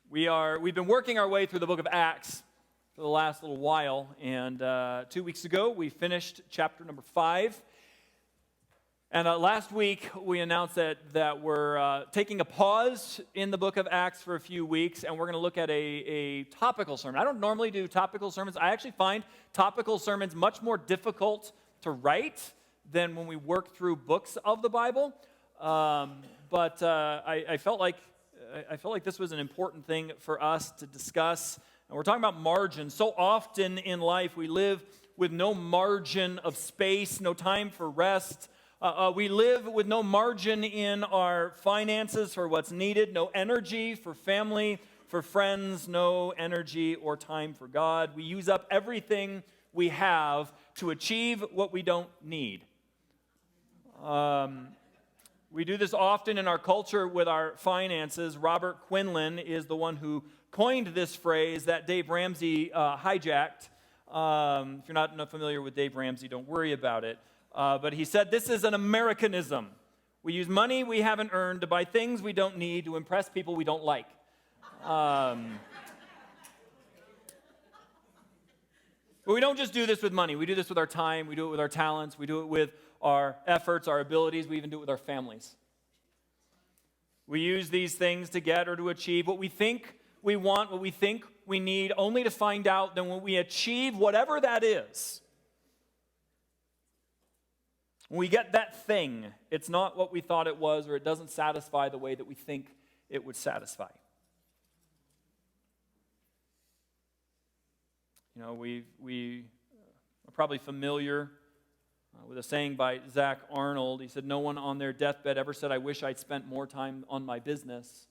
We've been working our way through the book of Acts for the last little while, and 2 weeks ago we finished chapter number 5. And last week we announced that we're taking a pause in the book of Acts for a few weeks, and we're going to look at a topical sermon. I don't normally do topical sermons. I actually find topical sermons much more difficult to write than when we work through books of the Bible. But I felt like this was an important thing for us to discuss. And we're talking about margin. So often in life we live with no margin of space, no time for rest. We live with no margin in our finances for what's needed, no energy for family, for friends, no energy or time for God. We use up everything we have to achieve what we don't need. We do this often in our culture with our finances. Robert Quinlan is the one who coined this phrase that Dave Ramsey hijacked. If you're not familiar with Dave Ramsey, don't worry about it. But he said, this is an Americanism. We use money we haven't earned to buy things we don't need to impress people we don't like. But we don't just do this with money. We do this with our time. We do it with our talents. We do it with our efforts, our abilities. We even do it with our families. We use these things to get or to achieve what we think we want, what we think we need, only to find out that when we achieve whatever that is, when we get that thing, it's not what we thought it was, or it doesn't satisfy the way that we think it would satisfy. You know, we are probably familiar with a saying by Zach Arnold. He said, no one on their deathbed ever said, I wish I'd spent more time on my business.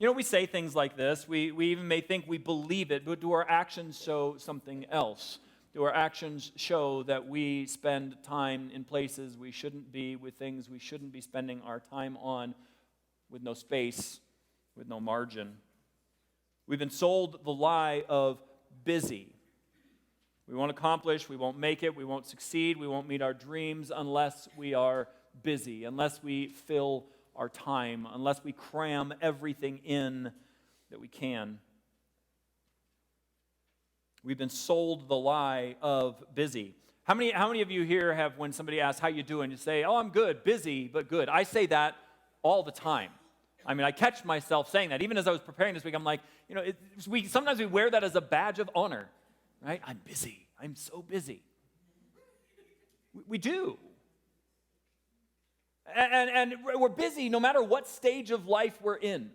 You know, we say things like this. We even may think we believe it, but do our actions show something else? Do our actions show that we spend time in places we shouldn't be, with things we shouldn't be spending our time on, with no space, with no margin? We've been sold the lie of busy. We won't accomplish, we won't make it, we won't succeed, we won't meet our dreams unless we are busy, unless we fill our time, unless we cram everything in that we can. We've been sold the lie of busy. How many of you here have, when somebody asks, how you doing, you say, oh, I'm good, busy, but good. I say that all the time. I mean, I catch myself saying that. Even as I was preparing this week, I'm like, you know, sometimes we wear that as a badge of honor, right? I'm busy. I'm so busy. We do. And we're busy no matter what stage of life we're in.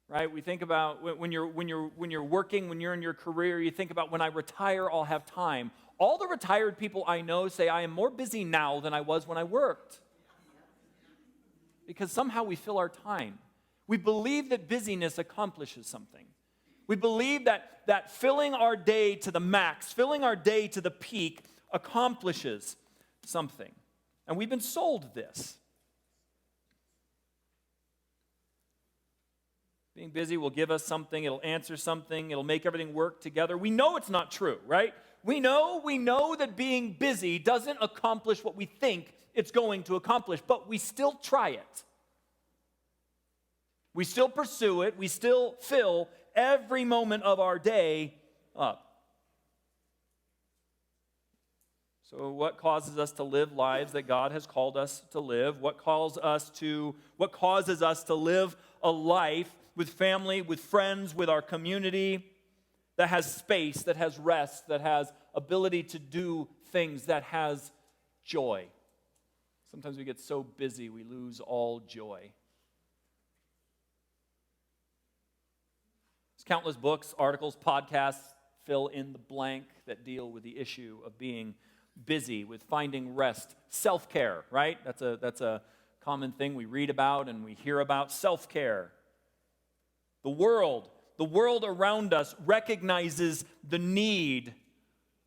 Right? We think about when you're working, when you're in your career, you think about when I retire, I'll have time. All the retired people I know say I am more busy now than I was when I worked. Because somehow we fill our time. We believe that busyness accomplishes something. We believe that filling our day to the max, filling our day to the peak accomplishes something. And we've been sold this. Being busy will give us something, it'll answer something, it'll make everything work together. We know it's not true, right? We know that being busy doesn't accomplish what we think it's going to accomplish, but we still try it. We still pursue it, we still fill every moment of our day up. So what causes us to live lives that God has called us to live? What causes us to live a life with family, with friends, with our community that has space, that has rest, that has ability to do things, that has joy? Sometimes we get so busy we lose all joy. There's countless books, articles, podcasts, fill in the blank that deal with the issue of being busy, with finding rest. Self-care, right? That's a common thing we read about and we hear about. Self-care. The world around us recognizes the need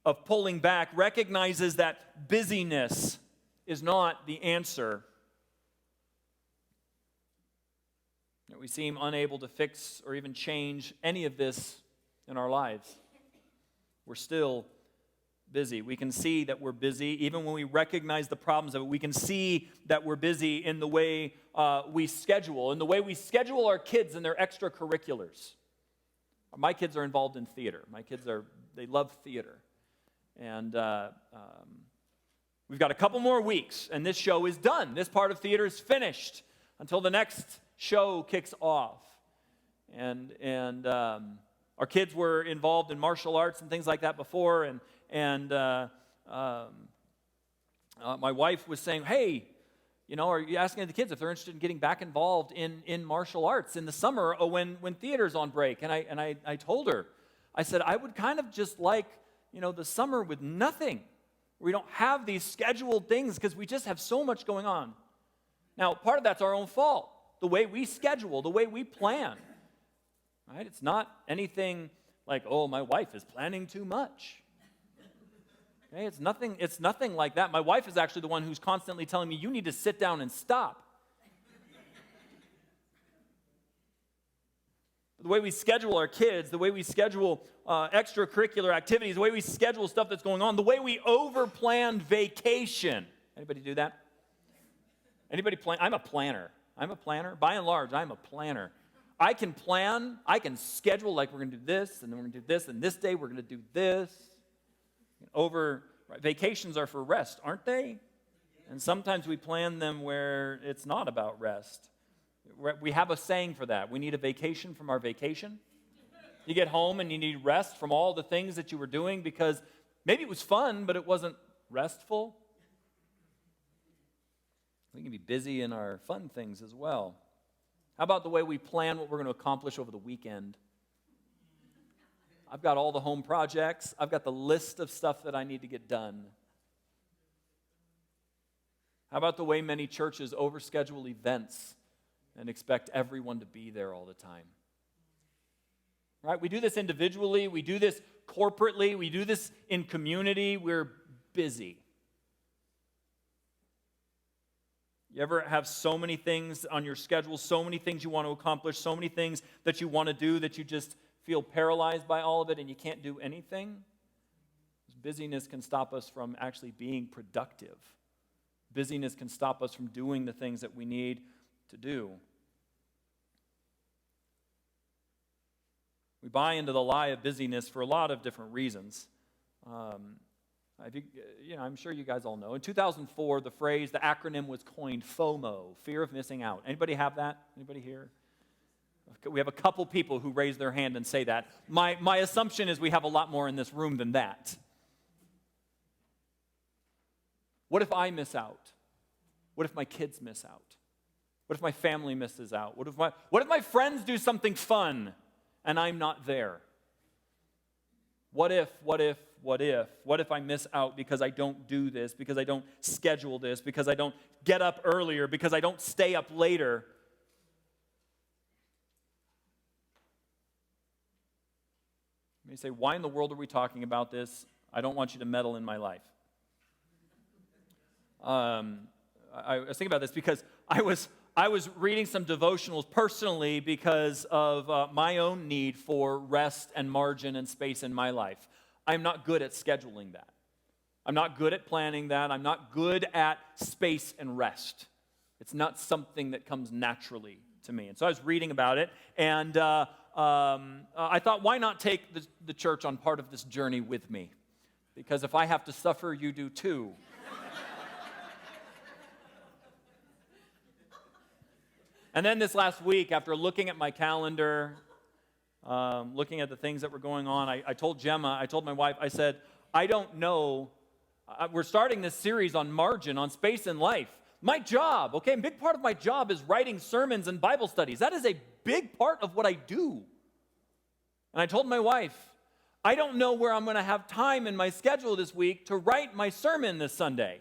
of pulling back, recognizes that busyness is not the answer. We seem unable to fix or even change any of this in our lives. We're still busy. We can see that we're busy. Even when we recognize the problems of it, we can see that we're busy in the way we schedule, in the way we schedule our kids and their extracurriculars. My kids are involved in theater. They love theater. And we've got a couple more weeks, and this show is done. This part of theater is finished until the next show kicks off. And our kids were involved in martial arts and things like that before, and my wife was saying, hey, are you asking the kids if they're interested in getting back involved in martial arts in the summer when theater's on break? And I told her, I said, I would kind of just like, the summer with nothing. We don't have these scheduled things because we just have so much going on. Now, part of that's our own fault. The way we schedule, the way we plan. Right? It's not anything like, oh, my wife is planning too much. Okay? It's nothing like that. My wife is actually the one who's constantly telling me, you need to sit down and stop. The way we schedule our kids, the way we schedule extracurricular activities, the way we schedule stuff that's going on, the way we overplan vacation. Anybody do that? Anybody plan? I'm a planner. By and large, I'm a planner. I can plan, I can schedule, like we're going to do this, and then we're going to do this, and this day we're going to do this. Vacations are for rest, aren't they? And sometimes we plan them where it's not about rest. We have a saying for that. We need a vacation from our vacation. You get home and you need rest from all the things that you were doing because maybe it was fun, but it wasn't restful. We can be busy in our fun things as well. How about the way we plan what we're going to accomplish over the weekend? I've got all the home projects. I've got the list of stuff that I need to get done. How about the way many churches overschedule events and expect everyone to be there all the time? Right? We do this individually. We do this corporately. We do this in community. We're busy. You ever have so many things on your schedule, so many things you want to accomplish, so many things that you want to do that you just feel paralyzed by all of it and you can't do anything? Busyness can stop us from actually being productive. Busyness can stop us from doing the things that we need to do. We buy into the lie of busyness for a lot of different reasons. I'm sure you guys all know. In 2004, the acronym was coined FOMO, fear of missing out. Anybody have that? Anybody here? We have a couple people who raise their hand and say that. My assumption is we have a lot more in this room than that. What if I miss out? What if my kids miss out? What if my family misses out? What if my friends do something fun and I'm not there? What if I miss out because I don't do this, because I don't schedule this, because I don't get up earlier, because I don't stay up later? You may say, why in the world are we talking about this? I don't want you to meddle in my life. I was thinking about this because I was reading some devotionals personally because of my own need for rest and margin and space in my life. I'm not good at scheduling that. I'm not good at planning that. I'm not good at space and rest. It's not something that comes naturally to me. And so I was reading about it, and I thought, why not take the church on part of this journey with me? Because if I have to suffer, you do too. And then this last week, after looking at my calendar, looking at the things that were going on, I told Gemma, I told my wife, I said, I don't know. We're starting this series on margin, on space in life. My job, okay, a big part of my job is writing sermons and Bible studies. That is a big part of what I do. And I told my wife, I don't know where I'm going to have time in my schedule this week to write my sermon this Sunday.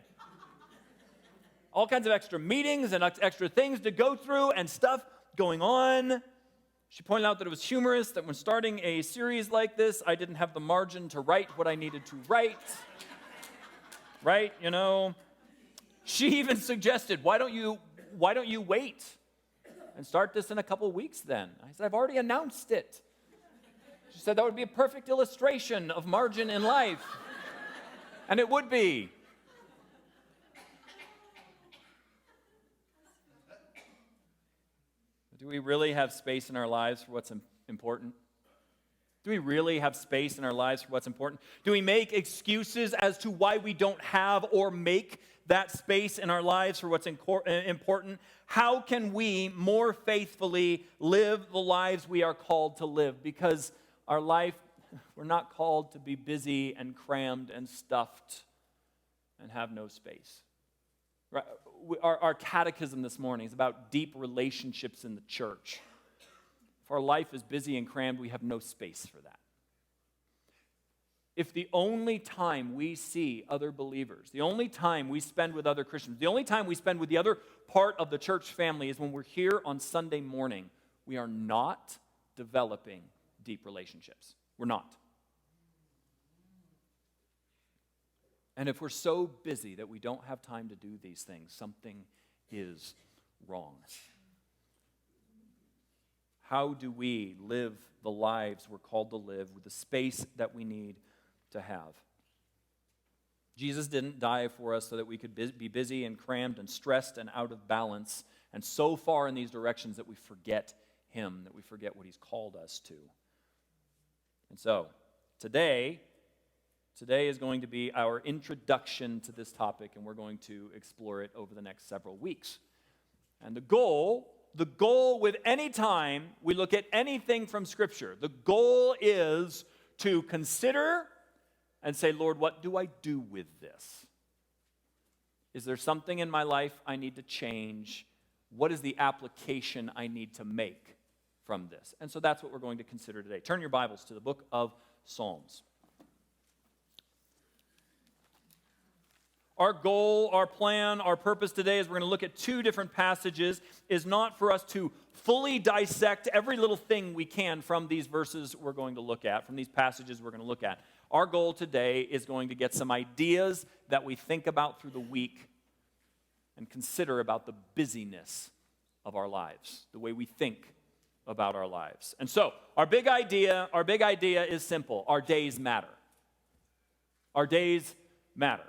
All kinds of extra meetings and extra things to go through and stuff going on. She pointed out that it was humorous that when starting a series like this, I didn't have the margin to write what I needed to write. Right? She even suggested, why don't you wait and start this in a couple weeks then? I said, I've already announced it. She said that would be a perfect illustration of margin in life. And it would be. Do we really have space in our lives for what's important? Do we really have space in our lives for what's important? Do we make excuses as to why we don't have or make that space in our lives for what's important? How can we more faithfully live the lives we are called to live? Because our life, we're not called to be busy and crammed and stuffed and have no space. Right? Our catechism this morning is about deep relationships in the church. If our life is busy and crammed, we have no space for that. If the only time we see other believers, the only time we spend with other Christians, the only time we spend with the other part of the church family is when we're here on Sunday morning, we are not developing deep relationships. We're not. And if we're so busy that we don't have time to do these things, something is wrong. How do we live the lives we're called to live with the space that we need to have? Jesus didn't die for us so that we could be busy and crammed and stressed and out of balance and so far in these directions that we forget Him, that we forget what He's called us to. And so, today is going to be our introduction to this topic, and we're going to explore it over the next several weeks. And the goal with any time we look at anything from Scripture, the goal is to consider and say, Lord, what do I do with this? Is there something in my life I need to change? What is the application I need to make from this? And so that's what we're going to consider today. Turn your Bibles to the book of Psalms. Our goal, our plan, our purpose today is we're going to look at two different passages, is not for us to fully dissect every little thing we can from these verses we're going to look at, from these passages we're going to look at. Our goal today is going to get some ideas that we think about through the week and consider about the busyness of our lives, the way we think about our lives. And so, our big idea is simple. Our days matter. Our days matter.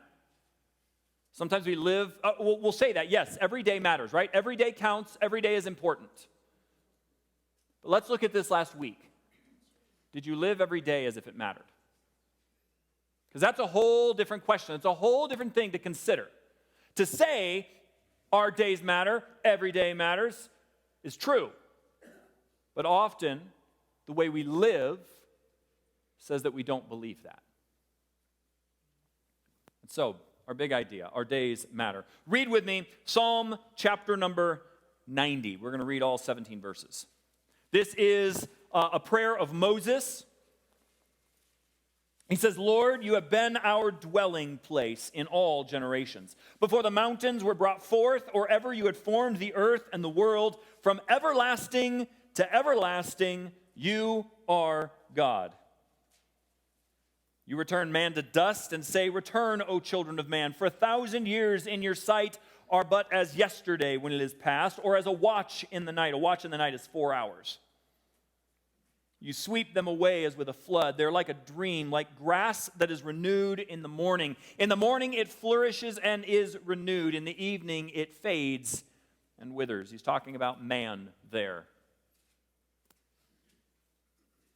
Sometimes we live, we'll say that, yes, every day matters, right? Every day counts, every day is important. But let's look at this last week. Did you live every day as if it mattered? Because that's a whole different question. It's a whole different thing to consider. To say our days matter, every day matters, is true. But often, the way we live says that we don't believe that. And so, our big idea, our days matter. Read with me Psalm chapter number 90. We're going to read all 17 verses. This is a prayer of Moses. He says, Lord, you have been our dwelling place in all generations. Before the mountains were brought forth, or ever you had formed the earth and the world, from everlasting to everlasting, you are God. You return man to dust and say, return, O children of man, for 1,000 years in your sight are but as yesterday when it is past, or as a watch in the night. A watch in the night is 4 hours. You sweep them away as with a flood. They're like a dream, like grass that is renewed in the morning. In the morning it flourishes and is renewed. In the evening it fades and withers. He's talking about man there.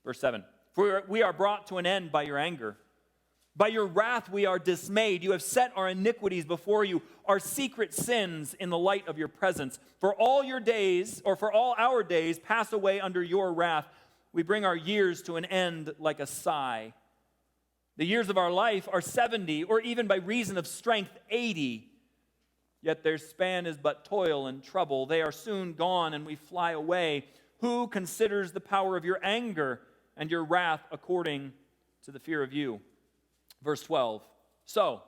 Verse 7. For we are brought to an end by your anger. By your wrath we are dismayed. You have set our iniquities before you, our secret sins in the light of your presence. For all your days, or for all our days, pass away under your wrath. We bring our years to an end like a sigh. The years of our life are 70, or even by reason of strength, 80. Yet their span is but toil and trouble. They are soon gone, and we fly away. Who considers the power of your anger and your wrath according to the fear of you? Verse 12. So,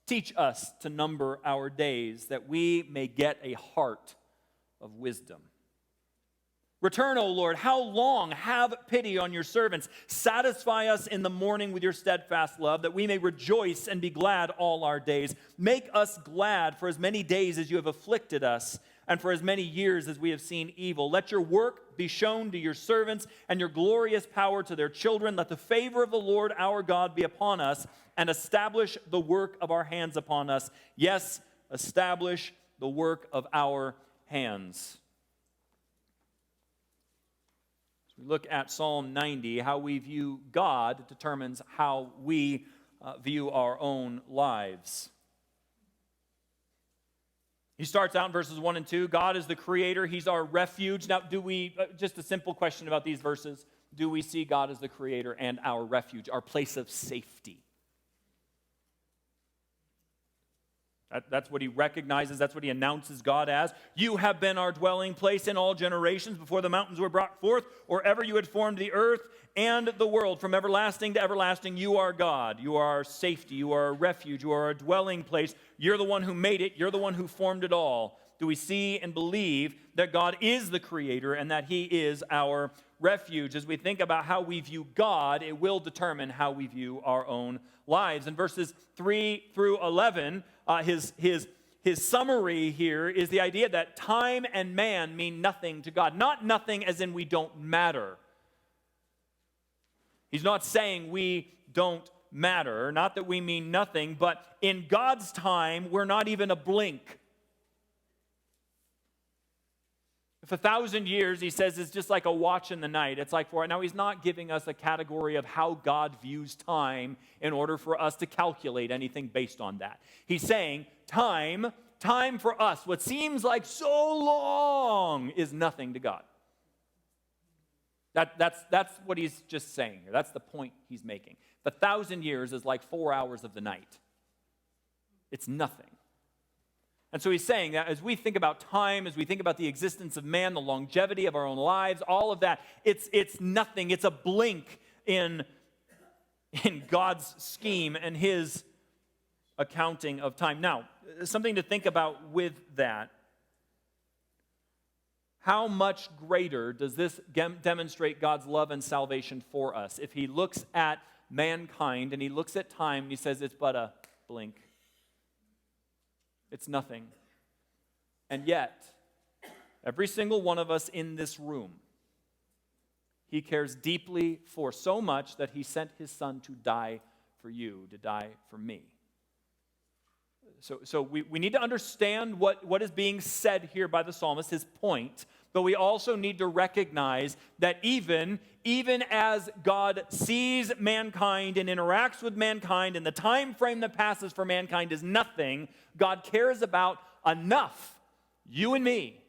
teach us to number our days, that we may get a heart of wisdom. Return, O Lord, how long? Have pity on your servants. Satisfy us in the morning with your steadfast love, that we may rejoice and be glad all our days. Make us glad for as many days as you have afflicted us, and for as many years as we have seen evil. Let your work be shown to your servants, and your glorious power to their children. Let the favor of the Lord our God be upon us, and establish the work of our hands upon us. Yes, establish the work of our hands. As we look at Psalm 90, how we view God determines how we view our own lives. He starts out in verses 1 and 2. God is the creator. He's our refuge. Now, just a simple question about these verses. Do we see God as the creator and our refuge, our place of safety? That's what he recognizes. That's what he announces God as. You have been our dwelling place in all generations before the mountains were brought forth, or ever you had formed the earth and the world. From everlasting to everlasting, you are God. You are our safety. You are our refuge. You are our dwelling place. You're the one who made it. You're the one who formed it all. Do we see and believe that God is the creator and that he is our refuge? As we think about how we view God, it will determine how we view our own lives. In verses 3 through 11, his summary here is the idea that time and man mean nothing to God. Not nothing as in we don't matter. He's not saying we don't matter, not that we mean nothing, but in God's time, we're not even a blink. If 1,000 years, he says, is just like a watch in the night, it's like for it. Now, he's not giving us a category of how God views time in order for us to calculate anything based on that. He's saying time for us, what seems like so long, is nothing to God. That's what he's just saying here. That's the point he's making. 1,000 years is like 4 hours of the night. It's nothing. And so he's saying that as we think about time, as we think about the existence of man, the longevity of our own lives, all of that, it's nothing. It's a blink in God's scheme and his accounting of time. Now, something to think about with that. How much greater does this demonstrate God's love and salvation for us? If he looks at mankind and he looks at time and he says it's but a blink. It's nothing. And yet, every single one of us in this room, he cares deeply for so much that he sent his son to die for you, to die for me. So we need to understand what is being said here by the psalmist, his point, but we also need to recognize that even as God sees mankind and interacts with mankind, and the time frame that passes for mankind is nothing, God cares about enough, you and me,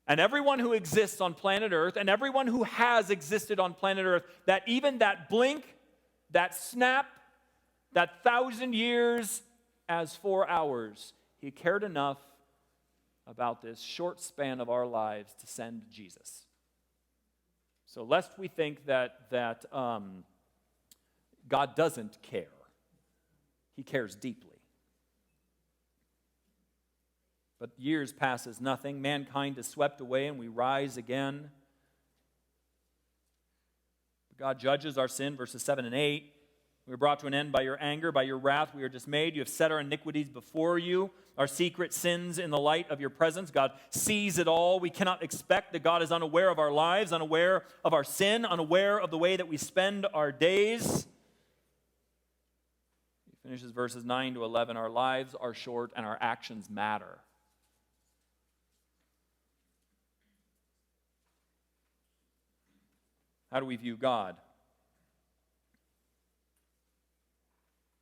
and everyone who exists on planet Earth, and everyone who has existed on planet Earth, that even that blink, that snap, that 1,000 years as 4 hours, he cared enough about this short span of our lives to send Jesus. So lest we think that God doesn't care, he cares deeply. But years pass as nothing. Mankind is swept away and we rise again. God judges our sin, verses 7 and 8. We are brought to an end by your anger, by your wrath we are dismayed. You have set our iniquities before you, our secret sins in the light of your presence. God sees it all. We cannot expect that God is unaware of our lives, unaware of our sin, unaware of the way that we spend our days. He finishes verses 9 to 11. Our lives are short and our actions matter. How do we view God?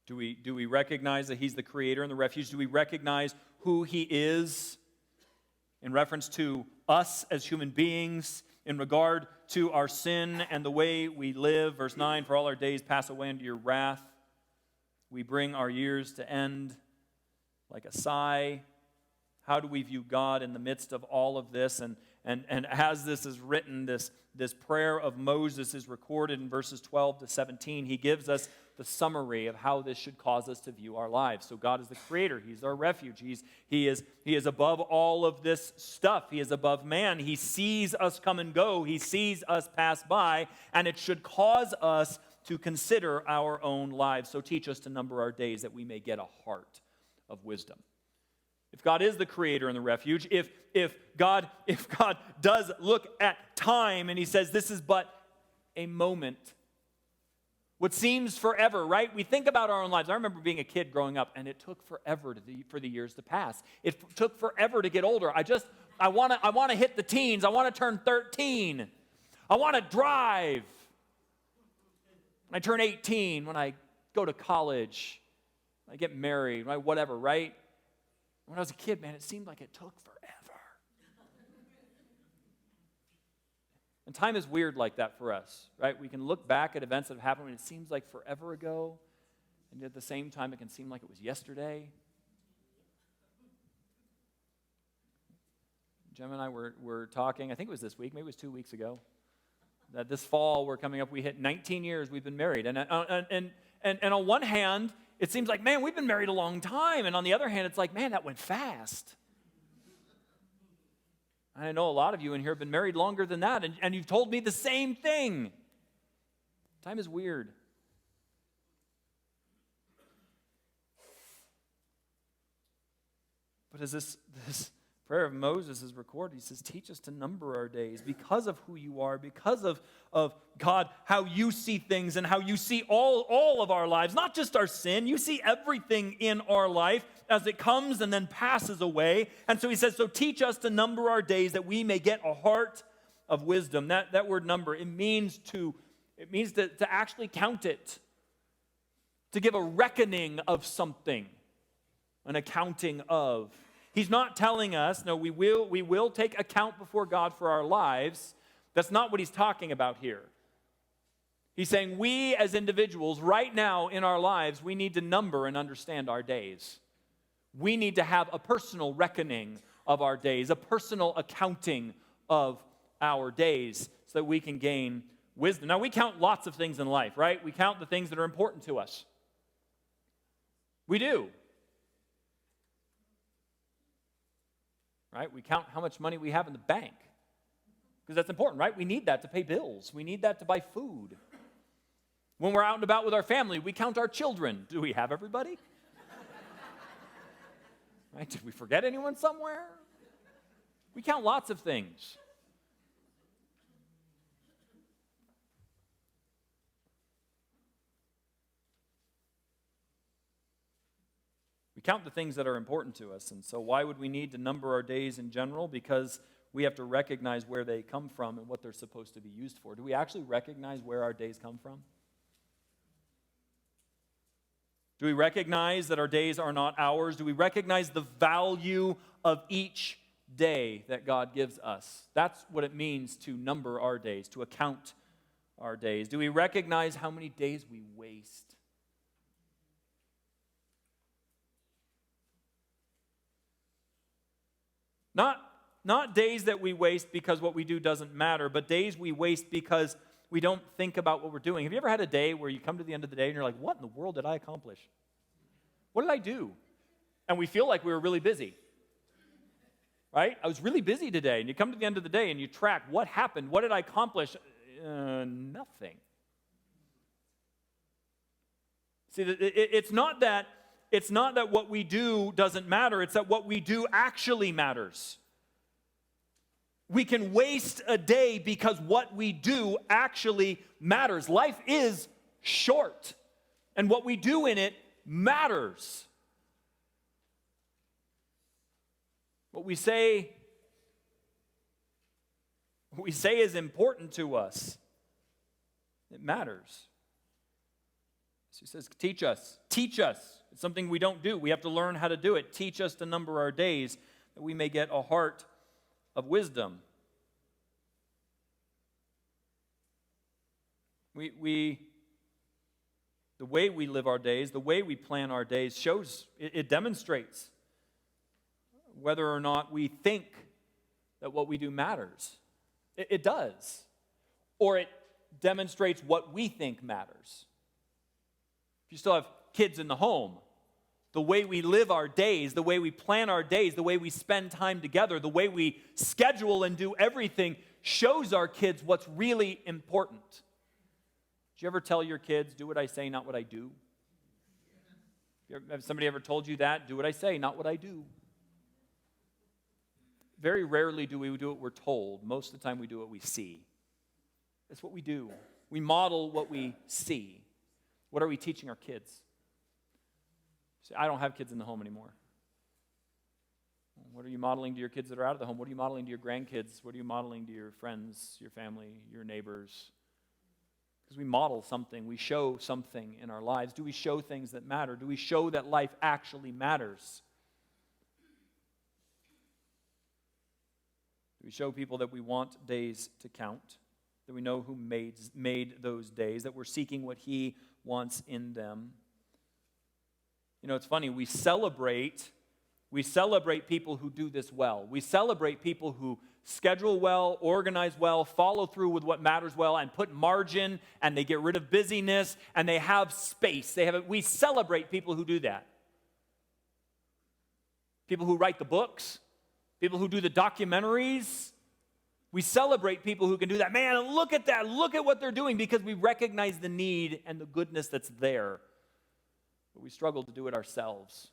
Do we recognize that he's the creator and the refuge? Do we recognize who he is in reference to us as human beings, in regard to our sin and the way we live? Verse 9, for all our days pass away into your wrath. We bring our years to end like a sigh. How do we view God in the midst of all of this? And as this is written, this prayer of Moses is recorded in verses 12 to 17. He gives us the summary of how this should cause us to view our lives. So God is the creator. He's our refuge. He is above all of this stuff. He is above man. He sees us come and go. He sees us pass by, and it should cause us to consider our own lives. So teach us to number our days that we may get a heart of wisdom. If God is the creator and the refuge, if God does look at time and he says this is but a moment, What seems forever, right? We think about our own lives. I remember being a kid growing up, and it took forever for the years to pass. It took forever to get older. I want to hit the teens. I want to turn 13. I want to drive. When I turn 18, when I go to college, when I get married, whatever, right? When I was a kid, man, it seemed like it took forever. And time is weird like that for us, right? We can look back at events that have happened and it seems like forever ago, and at the same time, it can seem like it was yesterday. Jim and I were talking, I think it was this week, maybe it was 2 weeks ago, that this fall we're coming up, we hit 19 years we've been married. And on one hand, it seems like, man, we've been married a long time. And on the other hand, it's like, man, that went fast. I know a lot of you in here have been married longer than that, and you've told me the same thing. Time is weird. But as this prayer of Moses is recorded, he says, teach us to number our days because of who you are, because of God, how you see things and how you see all of our lives, not just our sin. You see everything in our life as it comes and then passes away. And so he says, so teach us to number our days that we may get a heart of wisdom. That word number, it means to actually count it, to give a reckoning of something, an accounting of. He's not telling us, no, we will take account before God for our lives. That's not what he's talking about here. He's saying we as individuals right now in our lives, we need to number and understand our days. We need to have a personal reckoning of our days, a personal accounting of our days so that we can gain wisdom. Now, we count lots of things in life, right? We count the things that are important to us. We do. Right? We count how much money we have in the bank because that's important, right? We need that to pay bills. We need that to buy food. When we're out and about with our family, we count our children. Do we have everybody? Right? Did we forget anyone somewhere? We count lots of things. We count the things that are important to us. And so why would we need to number our days in general? Because we have to recognize where they come from and what they're supposed to be used for. Do we actually recognize where our days come from? Do we recognize that our days are not ours? Do we recognize the value of each day that God gives us? That's what it means to number our days, to account our days. Do we recognize how many days we waste? Not days that we waste because what we do doesn't matter, but days we waste because we don't think about what we're doing. Have you ever had a day where you come to the end of the day and you're like, what in the world did I accomplish? What did I do? And we feel like we were really busy. Right? I was really busy today. And you come to the end of the day and you track what happened. What did I accomplish? Nothing. See, it's not that what we do doesn't matter. It's that what we do actually matters. We can waste a day because what we do actually matters. Life is short, and what we do in it matters. What we say is important to us. It matters. So he says, teach us. Teach us. It's something we don't do. We have to learn how to do it. Teach us to number our days that we may get a heart of wisdom. The way we live our days, the way we plan our days shows, it demonstrates whether or not we think that what we do matters. It does. Or it demonstrates what we think matters. If you still have kids in the home, the way we live our days, the way we plan our days, the way we spend time together, the way we schedule and do everything shows our kids what's really important. Did you ever tell your kids, do what I say, not what I do? Have somebody ever told you that? Do what I say, not what I do. Very rarely do we do what we're told. Most of the time we do what we see. That's what we do. We model what we see. What are we teaching our kids? See, I don't have kids in the home anymore. What are you modeling to your kids that are out of the home? What are you modeling to your grandkids? What are you modeling to your friends, your family, your neighbors? Because we model something, we show something in our lives. Do we show things that matter? Do we show that life actually matters? Do we show people that we want days to count? That we know who made those days? That we're seeking what He wants in them? You know, it's funny, we celebrate people who do this well. We celebrate people who schedule well, organize well, follow through with what matters well, and put margin, and they get rid of busyness, and they have space. We celebrate people who do that. People who write the books, people who do the documentaries. We celebrate people who can do that. Man, look at that. Look at what they're doing, because we recognize the need and the goodness that's there. But we struggle to do it ourselves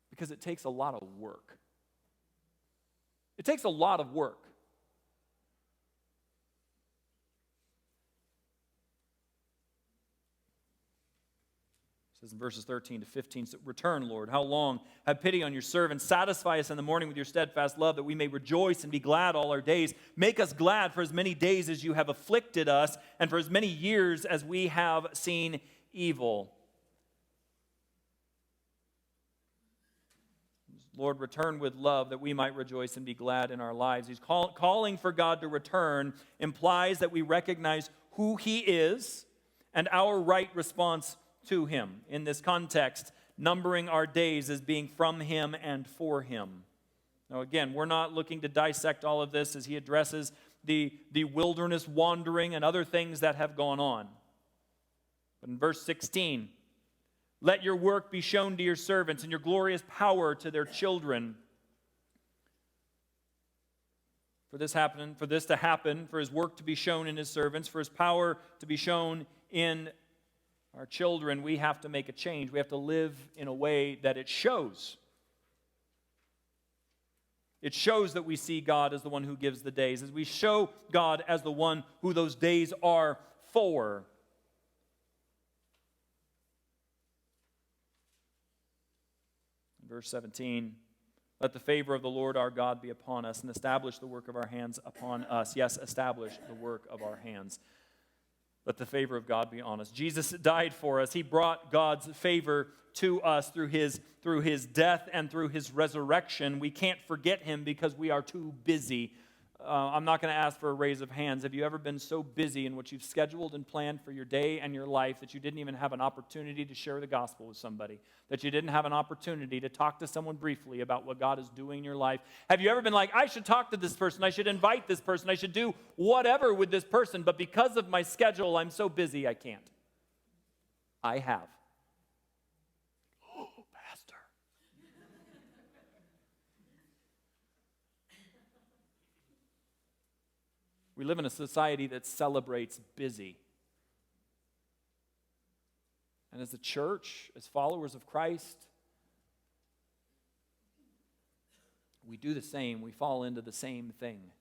because it takes a lot of work. It takes a lot of work. It says in verses 13 to 15, "Return, Lord, how long? Have pity on your servants. Satisfy us in the morning with your steadfast love, that we may rejoice and be glad all our days. Make us glad for as many days as you have afflicted us, and for as many years as we have seen evil." Lord, return with love that we might rejoice and be glad in our lives. He's calling for God to return implies that we recognize who He is and our right response to Him. In this context, numbering our days as being from Him and for Him. Now again, we're not looking to dissect all of this as he addresses the wilderness wandering and other things that have gone on. But in verse 16, "Let your work be shown to your servants and your glorious power to their children." For this to happen, for His work to be shown in His servants, for His power to be shown in our children, we have to make a change. We have to live in a way that it shows. It shows that we see God as the one who gives the days, as we show God as the one who those days are for. Verse 17, "Let the favor of the Lord our God be upon us, and establish the work of our hands upon us." Yes, establish the work of our hands. Let the favor of God be on us. Jesus died for us. He brought God's favor to us through his death and through His resurrection. We can't forget Him because we are too busy. I'm not going to ask for a raise of hands. Have you ever been so busy in what you've scheduled and planned for your day and your life that you didn't even have an opportunity to share the gospel with somebody? That you didn't have an opportunity to talk to someone briefly about what God is doing in your life? Have you ever been like, I should talk to this person, I should invite this person, I should do whatever with this person, but because of my schedule, I'm so busy I can't? I have. Oh, Pastor. We live in a society that celebrates busy. And as a church, as followers of Christ, we do the same. We fall into the same thing.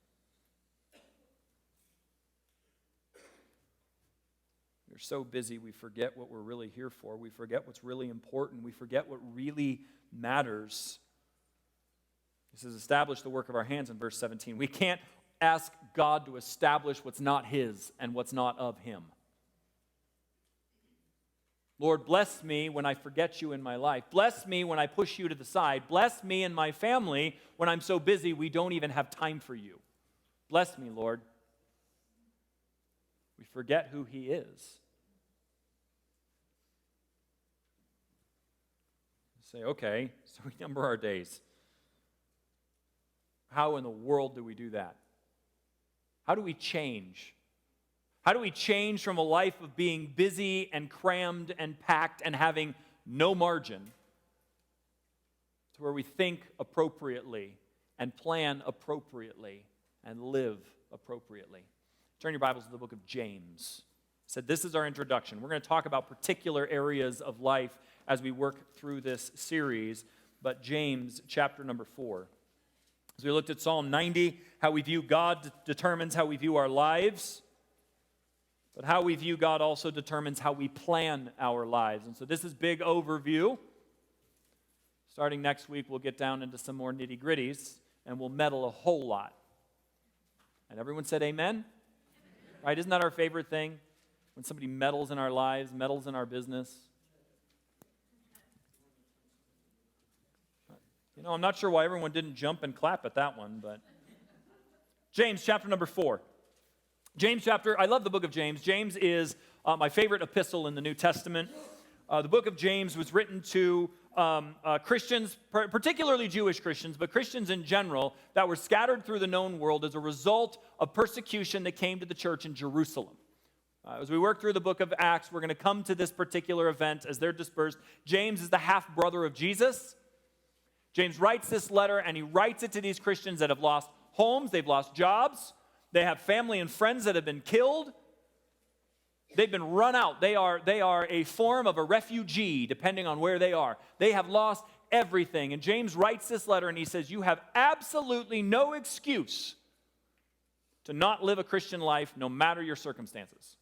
We're so busy, we forget what we're really here for. We forget what's really important. We forget what really matters. He says, "Establish the work of our hands" in verse 17. We can't ask God to establish what's not His and what's not of Him. Lord, bless me when I forget You in my life. Bless me when I push You to the side. Bless me and my family when I'm so busy we don't even have time for You. Bless me, Lord. We forget who He is. Say, okay, so we number our days. How in the world do we do that? How do we change? How do we change from a life of being busy and crammed and packed and having no margin to where we think appropriately and plan appropriately and live appropriately? Turn your Bibles to the book of James. I said this is our introduction. We're going to talk about particular areas of life as we work through this series, but James chapter number 4. As we looked at Psalm 90, how we view God determines how we view our lives. But how we view God also determines how we plan our lives. And so this is big overview. Starting next week, we'll get down into some more nitty-gritties, and we'll meddle a whole lot. And everyone said amen? Right? Isn't that our favorite thing? When somebody meddles in our lives, meddles in our business. You know, I'm not sure why everyone didn't jump and clap at that one, but James chapter number 4. I love the book of James. James is my favorite epistle in the New Testament. The book of James was written to Christians, particularly Jewish Christians, but Christians in general, that were scattered through the known world as a result of persecution that came to the church in Jerusalem. As we work through the book of Acts, we're going to come to this particular event as they're dispersed. James is the half-brother of Jesus. James writes this letter, and he writes it to these Christians that have lost homes, they've lost jobs, they have family and friends that have been killed. They've been run out. They are a form of a refugee, depending on where they are. They have lost everything. And James writes this letter, and he says, you have absolutely no excuse to not live a Christian life, no matter your circumstances.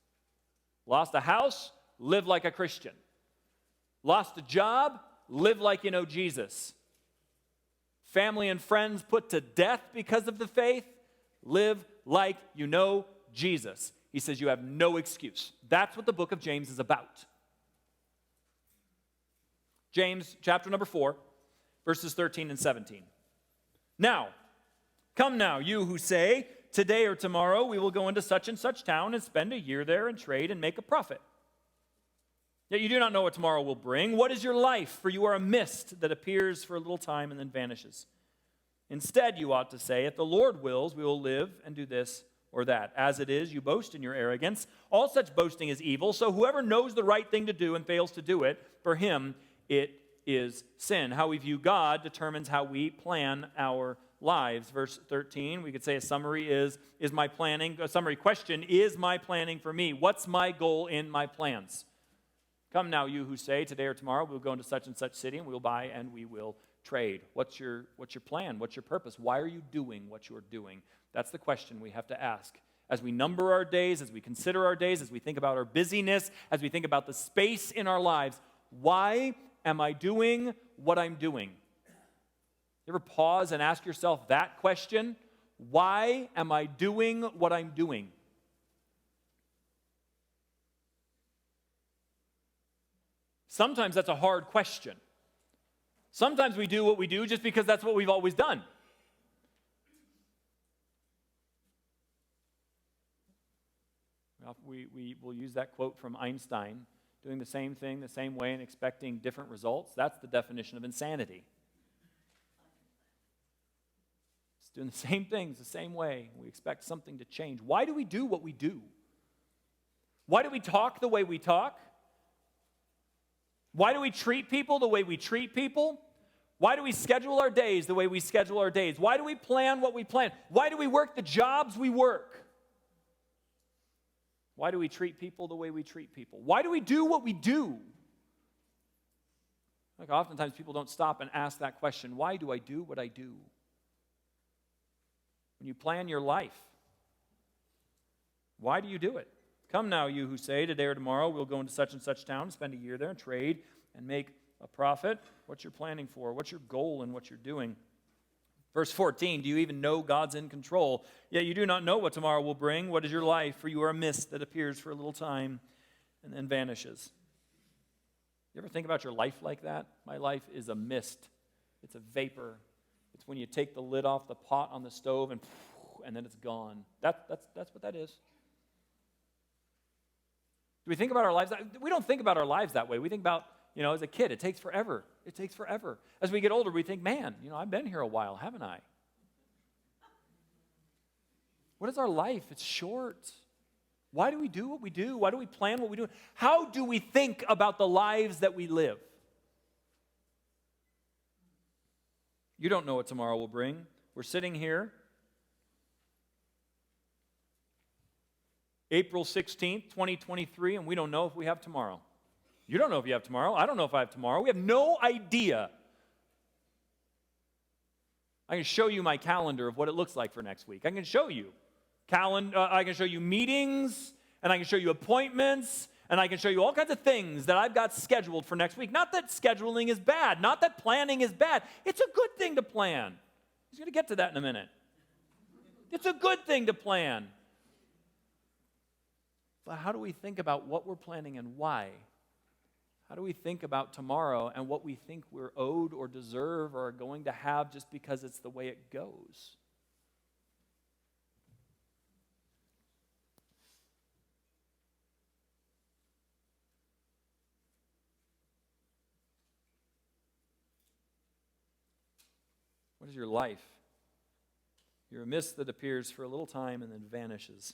Lost a house, live like a Christian. Lost a job, live like you know Jesus. Family and friends put to death because of the faith, live like you know Jesus. He says you have no excuse. That's what the book of James is about. James chapter number 4, verses 13 and 17. Now, come now, you who say, today or tomorrow we will go into such and such town and spend a year there and trade and make a profit. Yet you do not know what tomorrow will bring. What is your life? For you are a mist that appears for a little time and then vanishes. Instead, you ought to say, if the Lord wills, we will live and do this or that. As it is, you boast in your arrogance. All such boasting is evil, so whoever knows the right thing to do and fails to do it, for him it is sin. How we view God determines how we plan our lives. Verse 13, we could say a summary is my planning, a summary question, is my planning for me? What's my goal in my plans? Come now, you who say, today or tomorrow we'll go into such and such city and we'll buy and we will trade. What's your plan? What's your purpose? Why are you doing what you're doing? That's the question we have to ask. As we number our days, as we consider our days, as we think about our busyness, as we think about the space in our lives, why am I doing what I'm doing? You ever pause and ask yourself that question? Why am I doing what I'm doing? Sometimes that's a hard question. Sometimes we do what we do just because that's what we've always done. We will use that quote from Einstein, doing the same thing the same way and expecting different results. That's the definition of insanity. It's doing the same things the same way. We expect something to change. Why do we do what we do? Why do we talk the way we talk? Why do we treat people the way we treat people? Why do we schedule our days the way we schedule our days? Why do we plan what we plan? Why do we work the jobs we work? Why do we treat people the way we treat people? Why do we do what we do? Like oftentimes people don't stop and ask that question, why do I do what I do? When you plan your life, why do you do it? Come now, you who say, today or tomorrow we'll go into such and such town, spend a year there, and trade and make a profit. What you're planning for? What's your goal in what you're doing? Verse 14, do you even know God's in control? Yet you do not know what tomorrow will bring. What is your life? For you are a mist that appears for a little time and then vanishes. You ever think about your life like that? My life is a mist. It's a vapor. It's when you take the lid off the pot on the stove and then it's gone. That's what that is. Do we think about our lives? We don't think about our lives that way. We think about, as a kid, it takes forever. It takes forever. As we get older, we think, man, I've been here a while, haven't I? What is our life? It's short. Why do we do what we do? Why do we plan what we do? How do we think about the lives that we live? You don't know what tomorrow will bring. We're sitting here, April 16th, 2023, and we don't know if we have tomorrow. You don't know if you have tomorrow. I don't know if I have tomorrow. We have no idea. I can show you my calendar of what it looks like for next week. I can show you I can show you meetings and I can show you appointments, and I can show you all kinds of things that I've got scheduled for next week. Not that scheduling is bad, not that planning is bad. It's a good thing to plan. He's going to get to that in a minute. It's a good thing to plan. But how do we think about what we're planning and why? How do we think about tomorrow and what we think we're owed or deserve or are going to have just because it's the way it goes? What is your life? You're a mist that appears for a little time and then vanishes.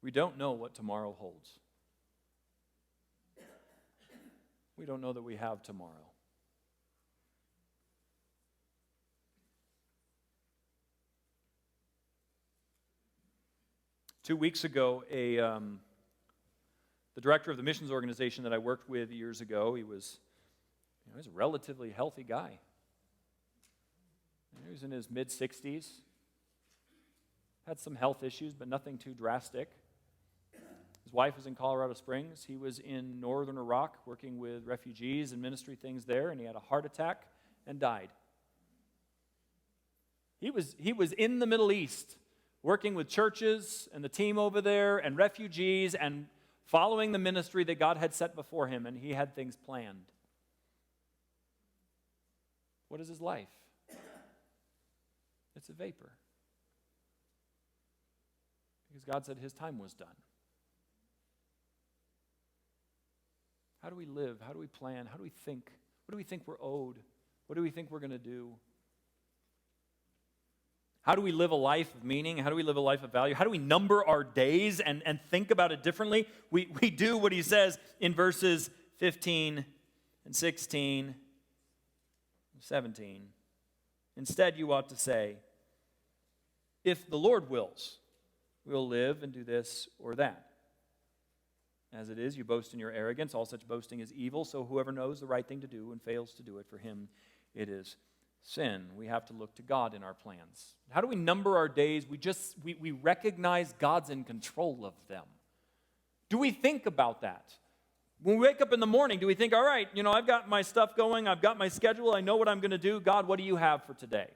We don't know what tomorrow holds. We don't know that we have tomorrow. Two weeks ago, the director of the missions organization that I worked with years ago, he was a relatively healthy guy. He was in his mid-60s. Had some health issues, but nothing too drastic. His wife was in Colorado Springs. He was in northern Iraq working with refugees and ministry things there, and he had a heart attack and died. He was in the Middle East working with churches and the team over there and refugees and following the ministry that God had set before him, and he had things planned. What is his life? It's a vapor. Because God said his time was done. How do we live? How do we plan? How do we think? What do we think we're owed? What do we think we're going to do? How do we live a life of meaning? How do we live a life of value? How do we number our days and think about it differently? We do what he says in verses 15 and 16 and 17. Instead, you ought to say, if the Lord wills, we'll live and do this or that. As it is, you boast in your arrogance. All such boasting is evil, so whoever knows the right thing to do and fails to do it, for him it is sin. We have to look to God in our plans. How do we number our days? We recognize God's in control of them. Do we think about that? When we wake up in the morning, do we think, all right, I've got my stuff going, I've got my schedule, I know what I'm going to do. God, what do you have for today?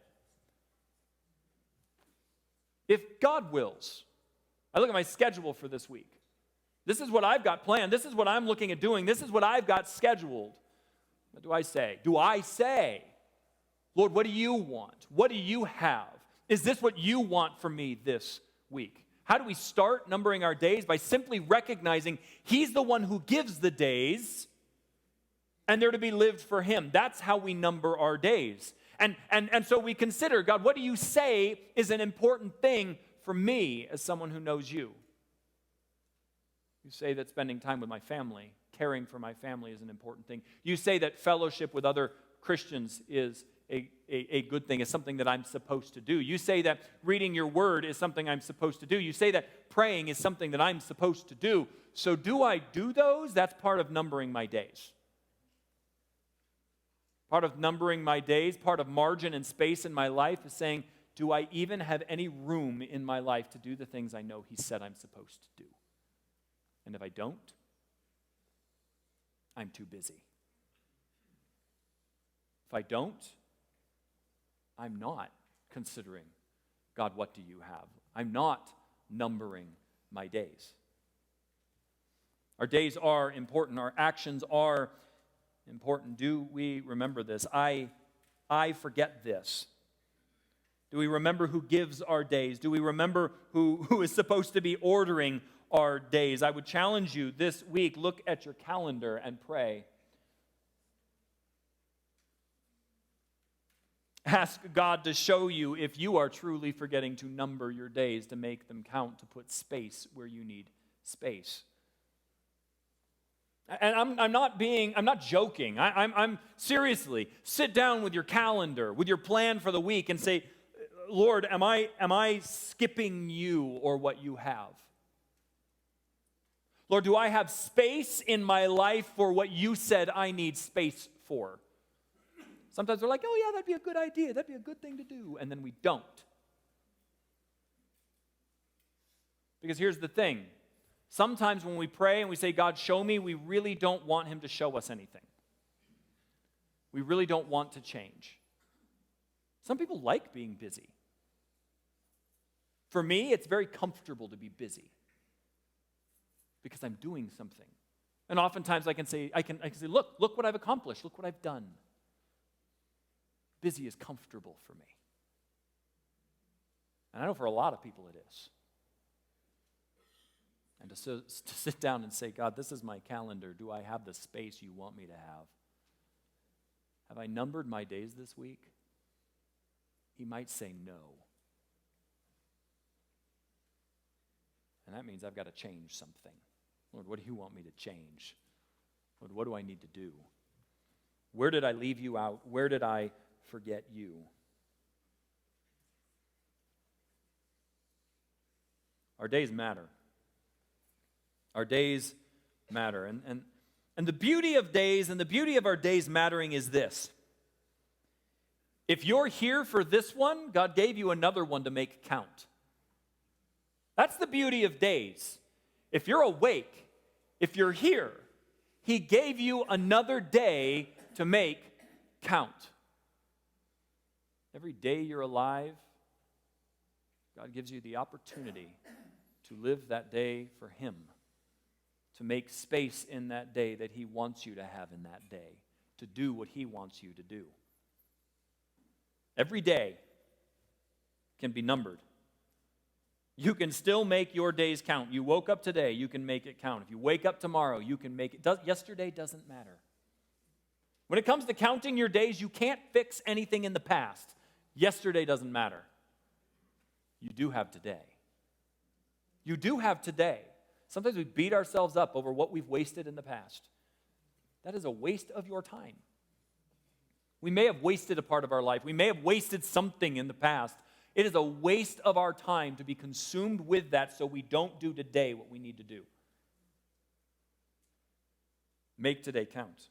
If God wills, I look at my schedule for this week. This is what I've got planned. This is what I'm looking at doing. This is what I've got scheduled. What do I say? Do I say, Lord, what do you want? What do you have? Is this what you want for me this week? How do we start numbering our days? By simply recognizing he's the one who gives the days, and they're to be lived for him. That's how we number our days. And so we consider, God, what do you say is an important thing for me as someone who knows you? You say that spending time with my family, caring for my family is an important thing. You say that fellowship with other Christians is a good thing, is something that I'm supposed to do. You say that reading your word is something I'm supposed to do. You say that praying is something that I'm supposed to do. So do I do those? That's part of numbering my days. Part of numbering my days, part of margin and space in my life is saying, do I even have any room in my life to do the things I know he said I'm supposed to do? And if I don't, I'm too busy. If I don't, I'm not considering, God, what do you have? I'm not numbering my days. Our days are important. Our actions are important. Do we remember this? I forget this. Do we remember who gives our days? Do we remember who is supposed to be ordering our days? I would challenge you this week, look at your calendar and pray. Ask God to show you if you are truly forgetting to number your days, to make them count, to put space where you need space. And I'm not joking. I'm seriously, sit down with your calendar, with your plan for the week and say, Lord, am I skipping you or what you have? Lord, do I have space in my life for what you said I need space for? Sometimes we're like, oh yeah, that'd be a good idea. That'd be a good thing to do. And then we don't. Because here's the thing. Sometimes when we pray and we say, God, show me, we really don't want him to show us anything. We really don't want to change. Some people like being busy. For me, it's very comfortable to be busy because I'm doing something. And oftentimes I can say, look what I've accomplished. Look what I've done. Busy is comfortable for me. And I know for a lot of people it is. And to sit down and say, God, this is my calendar. Do I have the space you want me to have? Have I numbered my days this week? He might say no. And that means I've got to change something. Lord, what do you want me to change? Lord, what do I need to do? Where did I leave you out? Where did I forget you? Our days matter. Our days matter. And the beauty of days and the beauty of our days mattering is this. If you're here for this one, God gave you another one to make count. That's the beauty of days. If you're awake, if you're here, he gave you another day to make count. Every day you're alive, God gives you the opportunity to live that day for him, to make space in that day that he wants you to have in that day, to do what he wants you to do. Every day can be numbered. You can still make your days count. You woke up today, you can make it count. If you wake up tomorrow, you can make it. Yesterday doesn't matter. When it comes to counting your days, you can't fix anything in the past. Yesterday doesn't matter. You do have today. You do have today. Sometimes we beat ourselves up over what we've wasted in the past. That is a waste of your time. We may have wasted a part of our life. We may have wasted something in the past. It is a waste of our time to be consumed with that so we don't do today what we need to do. Make today count.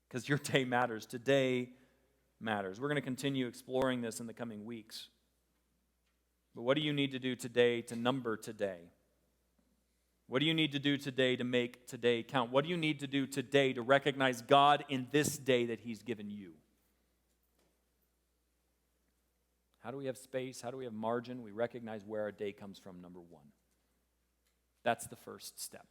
Because your day matters. Today matters. We're going to continue exploring this in the coming weeks. But what do you need to do today to number today? What do you need to do today to make today count? What do you need to do today to recognize God in this day that he's given you? How do we have space? How do we have margin? We recognize where our day comes from, number one. That's the first step.